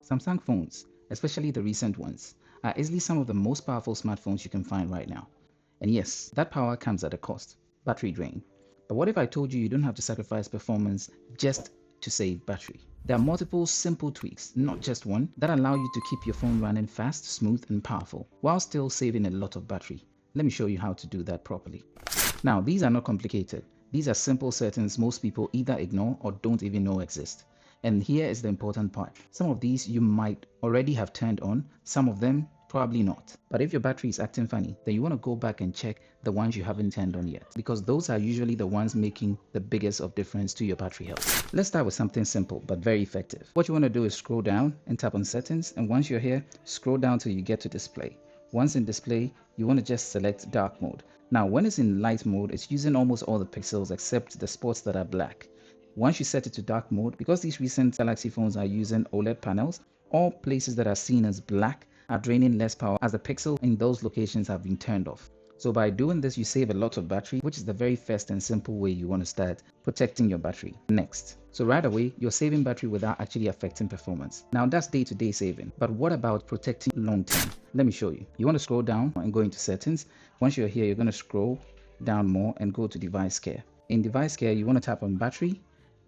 Samsung phones, especially the recent ones, are easily some of the most powerful smartphones you can find right now. And yes, that power comes at a cost, battery drain. But what if I told you you don't have to sacrifice performance just to save battery? There are multiple simple tweaks, not just one, that allow you to keep your phone running fast, smooth, and powerful, while still saving a lot of battery. Let me show you how to do that properly. Now, these are not complicated. These are simple settings most people either ignore or don't even know exist. And here is the important part. Some of these you might already have turned on, some of them probably not. But if your battery is acting funny, then you want to go back and check the ones you haven't turned on yet, because those are usually the ones making the biggest of difference to your battery health. Let's start with something simple but very effective. What you want to do is scroll down and tap on settings, and once you're here, scroll down till you get to display. Once in display, you want to just select dark mode. Now, when it's in light mode, it's using almost all the pixels except the spots that are black. Once you set it to dark mode, because these recent Galaxy phones are using OLED panels, all places that are seen as black are draining less power as the pixels in those locations have been turned off. So by doing this, you save a lot of battery, which is the very first and simple way you want to start protecting your battery. Next. So right away, you're saving battery without actually affecting performance. Now that's day-to-day saving. But what about protecting long-term? Let me show you. You want to scroll down and go into settings. Once you're here, you're going to scroll down more and go to device care. In device care, you want to tap on battery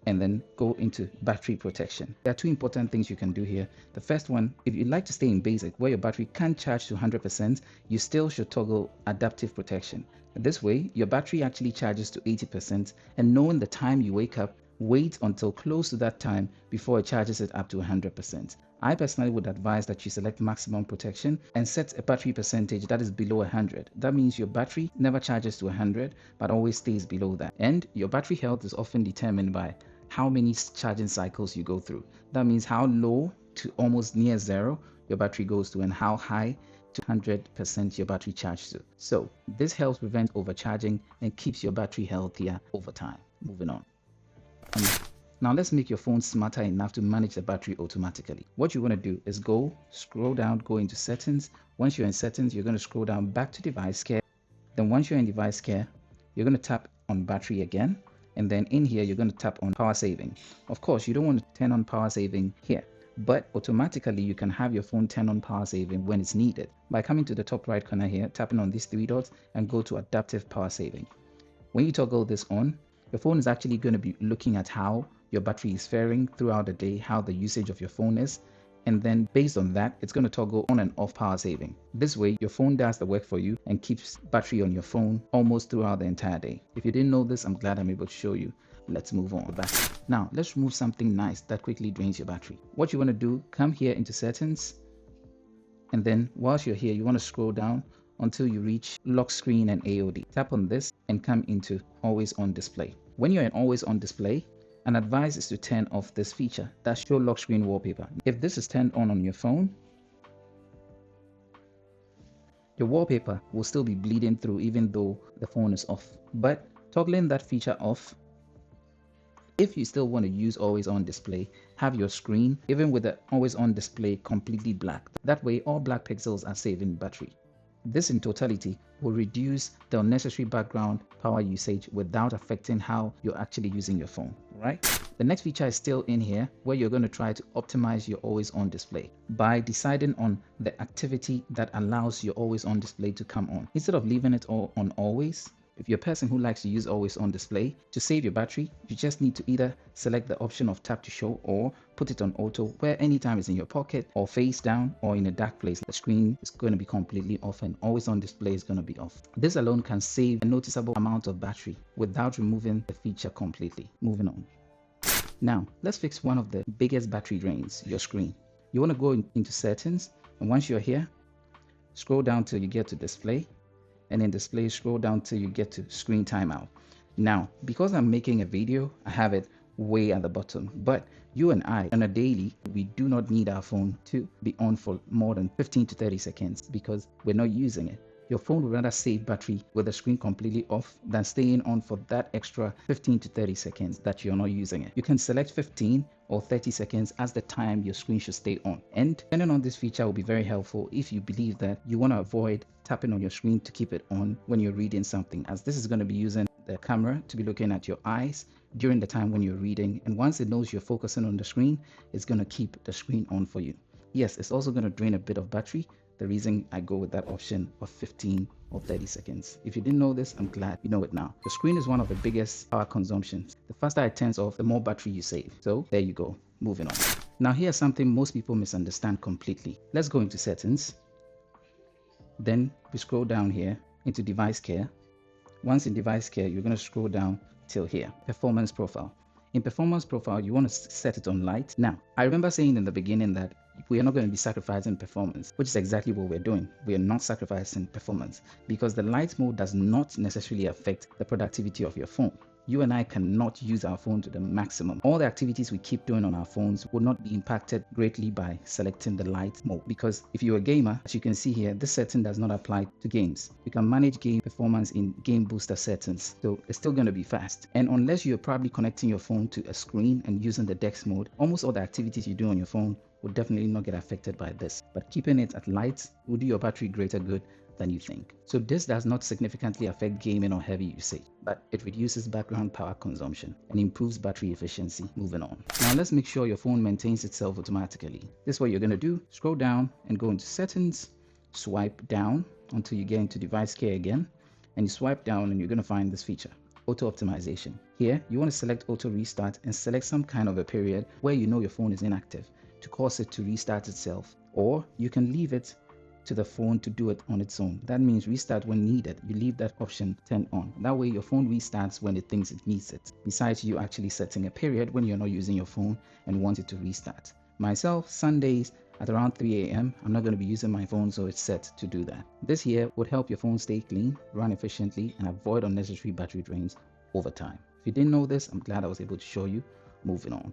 and then go into battery protection. There are two important things you can do here. The first one, if you'd like to stay in basic where your battery can't charge to 100%, you still should toggle adaptive protection. This way, your battery actually charges to 80%, and knowing the time you wake up, wait until close to that time before it charges it up to 100%. I personally would advise that you select maximum protection and set a battery percentage that is below 100. That means your battery never charges to 100 but always stays below that. And your battery health is often determined by how many charging cycles you go through. That means how low to almost near zero your battery goes to and how high to 100% your battery charges to. So this helps prevent overcharging and keeps your battery healthier over time. Moving on. Now let's make your phone smarter enough to manage the battery automatically. What you want to do is scroll down, go into settings. Once you're in settings, you're going to scroll down back to device care. Then once you're in device care, you're going to tap on battery again. And then in here, you're going to tap on power saving. Of course, you don't want to turn on power saving here, but automatically you can have your phone turn on power saving when it's needed by coming to the top right corner here, tapping on these three dots and go to adaptive power saving. When you toggle this on, your phone is actually going to be looking at how your battery is faring throughout the day, how the usage of your phone is, and then based on that, it's going to toggle on and off power saving. This way, your phone does the work for you and keeps battery on your phone almost throughout the entire day. If you didn't know this, I'm glad I'm able to show you. Let's move on. Now, let's remove something nice that quickly drains your battery. What you want to do, come here into settings, and then whilst you're here, you want to scroll down until you reach lock screen and AOD. Tap on this and come into always on display. When you're in always on display, an advice is to turn off this feature that show lock screen wallpaper. If this is turned on your phone, your wallpaper will still be bleeding through even though the phone is off. But toggling that feature off, if you still want to use always on display, have your screen, even with the always on display, completely black. That way all black pixels are saving battery. This in totality will reduce the unnecessary background power usage without affecting how you're actually using your phone, right? The next feature is still in here where you're going to try to optimize your always on display by deciding on the activity that allows your always on display to come on. Instead of leaving it all on always, if you're a person who likes to use always on display, to save your battery, you just need to either select the option of tap to show or put it on auto, where anytime it's in your pocket or face down or in a dark place, the screen is going to be completely off and always on display is going to be off. This alone can save a noticeable amount of battery without removing the feature completely. Moving on. Now, let's fix one of the biggest battery drains, your screen. You want to go into settings, and once you're here, scroll down till you get to display. And in display, scroll down till you get to screen timeout. Now, because I'm making a video, I have it way at the bottom, but you and I on a daily, we do not need our phone to be on for more than 15 to 30 seconds because we're not using it. Your phone would rather save battery with the screen completely off than staying on for that extra 15 to 30 seconds that you're not using it. You can select 15 or 30 seconds as the time your screen should stay on. And turning on this feature will be very helpful if you believe that you want to avoid tapping on your screen to keep it on when you're reading something, as this is going to be using the camera to be looking at your eyes during the time when you're reading. And once it knows you're focusing on the screen, it's going to keep the screen on for you. Yes, it's also going to drain a bit of battery. The reason I go with that option of 15 or 30 seconds. If you didn't know this, I'm glad you know it now. The screen is one of the biggest power consumptions. The faster it turns off, the more battery you save. So there you go. Moving on. Now here's something most people misunderstand completely. Let's go into settings. Then we scroll down here into device care. Once in device care, you're going to scroll down till here, performance profile. In performance profile, you want to set it on light. Now, I remember saying in the beginning that we are not going to be sacrificing performance, which is exactly what we're doing. We are not sacrificing performance because the light mode does not necessarily affect the productivity of your phone. You and I cannot use our phone to the maximum. All the activities we keep doing on our phones will not be impacted greatly by selecting the light mode, because if you're a gamer, as you can see here, this setting does not apply to games. You can manage game performance in game booster settings, so it's still going to be fast. And unless you're probably connecting your phone to a screen and using the DeX mode, almost all the activities you do on your phone will definitely not get affected by this. But keeping it at light will do your battery greater good than you think. So this does not significantly affect gaming or heavy usage, but it reduces background power consumption and improves battery efficiency. Moving on. Now let's make sure your phone maintains itself automatically. This is what you're going to do. Scroll down and go into settings, swipe down until you get into device care again, and you swipe down and you're going to find this feature, auto optimization. Here you want to select auto restart and select some kind of a period where you know your phone is inactive to cause it to restart itself, or you can leave it to the phone to do it on its own. That means restart when needed. You leave that option turned on. That way your phone restarts when it thinks it needs it, besides you actually setting a period when you're not using your phone and want it to restart. Myself, Sundays at around 3 a.m. I'm not going to be using my phone, so it's set to do that. This here would help your phone stay clean, run efficiently, and avoid unnecessary battery drains over time. If you didn't know this, I'm glad I was able to show you. Moving on.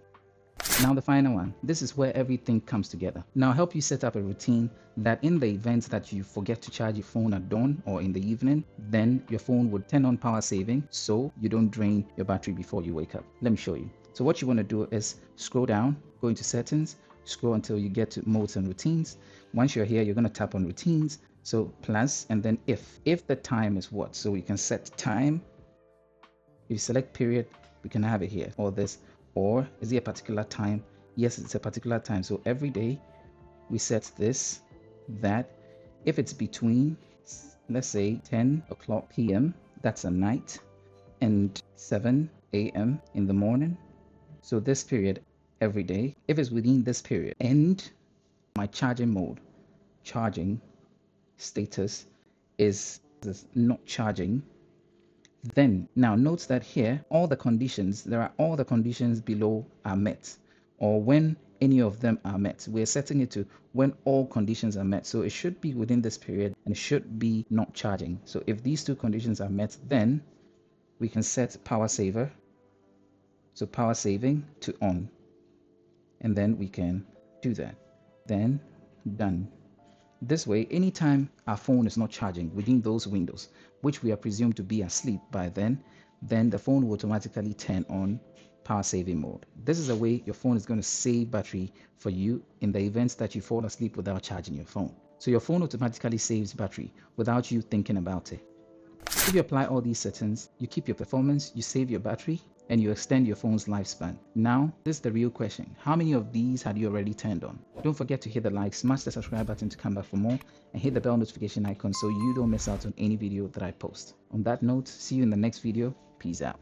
Now the final one. This is where everything comes together. Now I'll help you set up a routine that in the event that you forget to charge your phone at dawn or in the evening, then your phone would turn on power saving so you don't drain your battery before you wake up. Let me show you. So what you want to do is scroll down, go into settings, scroll until you get to modes and routines. Once you're here, you're going to tap on routines. So plus, and then if the time is what? So we can set time. If you select period, we can have it here, or this. Or is it a particular time? Yes, it's a particular time. So every day we set this, that. If it's between, let's say 10 o'clock p.m., that's a night, and 7 a.m. in the morning. So this period every day. If it's within this period, and my charging mode, charging status is not charging, then now note that here all the conditions below are met, or when any of them are met. We're setting it to when all conditions are met, so it should be within this period and it should be not charging. So if these two conditions are met, then we can set power saver, so power saving to on, and then we can do that. Then done. This way, anytime our phone is not charging within those windows, which we are presumed to be asleep by then the phone will automatically turn on power saving mode. This is a way your phone is going to save battery for you in the event that you fall asleep without charging your phone. So your phone automatically saves battery without you thinking about it. If you apply all these settings, you keep your performance, you save your battery, and you extend your phone's lifespan. Now, this is the real question. How many of these had you already turned on? Don't forget to hit the like, smash the subscribe button to come back for more, and hit the bell notification icon so you don't miss out on any video that I post. On that note, see you in the next video. Peace out.